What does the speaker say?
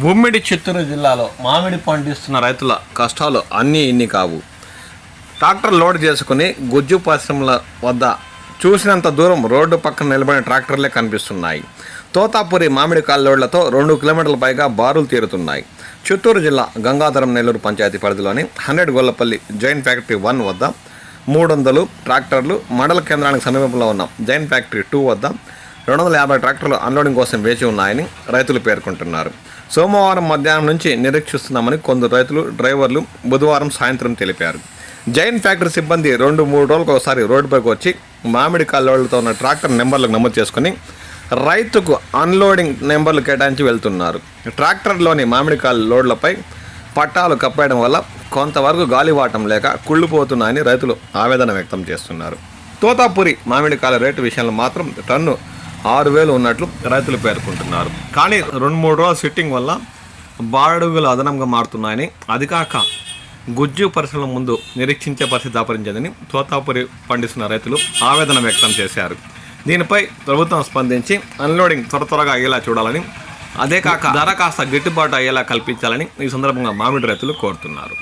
ఉమ్మడి చిత్తూరు జిల్లాలో మామిడి పండిస్తున్న రైతుల కష్టాలు అన్నీ ఇన్ని కావు. ట్రాక్టర్ లోడ్ చేసుకుని గుజ్జు పరిశ్రమల వద్ద చూసినంత దూరం రోడ్డు పక్కన నిలబడిన ట్రాక్టర్లే కనిపిస్తున్నాయి. తోతాపురి మామిడి కాల్లోడ్లతో 2 కిలోమీటర్ల పైగా బారులు తీరుతున్నాయి. చిత్తూరు జిల్లా గంగాధరం నెల్లూరు పంచాయతీ పరిధిలోని 100 గొల్లపల్లి జైన్ ఫ్యాక్టరీ 1 వద్ద 300 ట్రాక్టర్లు, మండల కేంద్రానికి సమీపంలో ఉన్న జైన్ ఫ్యాక్టరీ 2 వద్ద 250 ట్రాక్టర్లు అన్లోడింగ్ కోసం వేచి ఉన్నాయని రైతులు పేర్కొంటున్నారు. సోమవారం మధ్యాహ్నం నుంచి నిరీక్షిస్తున్నామని కొందరు రైతులు, డ్రైవర్లు బుధవారం సాయంత్రం తెలిపారు. జైన్ ఫ్యాక్టరీ సిబ్బంది 2-3 రోజులకు ఒకసారి రోడ్డుపైకి వచ్చి మామిడి కాల్లోళ్లతో ఉన్న ట్రాక్టర్ నెంబర్లకు నమోదు చేసుకుని రైతుకు అన్లోడింగ్ నెంబర్లు కేటాయించి వెళ్తున్నారు. ట్రాక్టర్లోని మామిడి కాల్ లోడ్లపై పట్టాలు కప్పేయడం వల్ల కొంతవరకు గాలివాటం లేక కుళ్ళిపోతున్నాయని రైతులు ఆవేదన వ్యక్తం చేస్తున్నారు. తోతాపురి మామిడి కాల రేటు విషయంలో మాత్రం టన్ను 6,000 ఉన్నట్లు రైతులు పేర్కొంటున్నారు. కానీ 2-3 రోజుల సిట్టింగ్ వల్ల బాడుగులు అదనంగా మారుతున్నాయని, అది కాక గుజ్జు పరిశ్రమల ముందు నిరీక్షించే పరిస్థితి దాపరించిందని తోతాపురి పండిస్తున్న రైతులు ఆవేదన వ్యక్తం చేశారు. దీనిపై ప్రభుత్వం స్పందించి అన్లోడింగ్ త్వరగా అయ్యేలా చూడాలని, అదే కాక ధర కాస్త గిట్టుబాటు అయ్యేలా కల్పించాలని ఈ సందర్భంగా మామిడి రైతులు కోరుతున్నారు.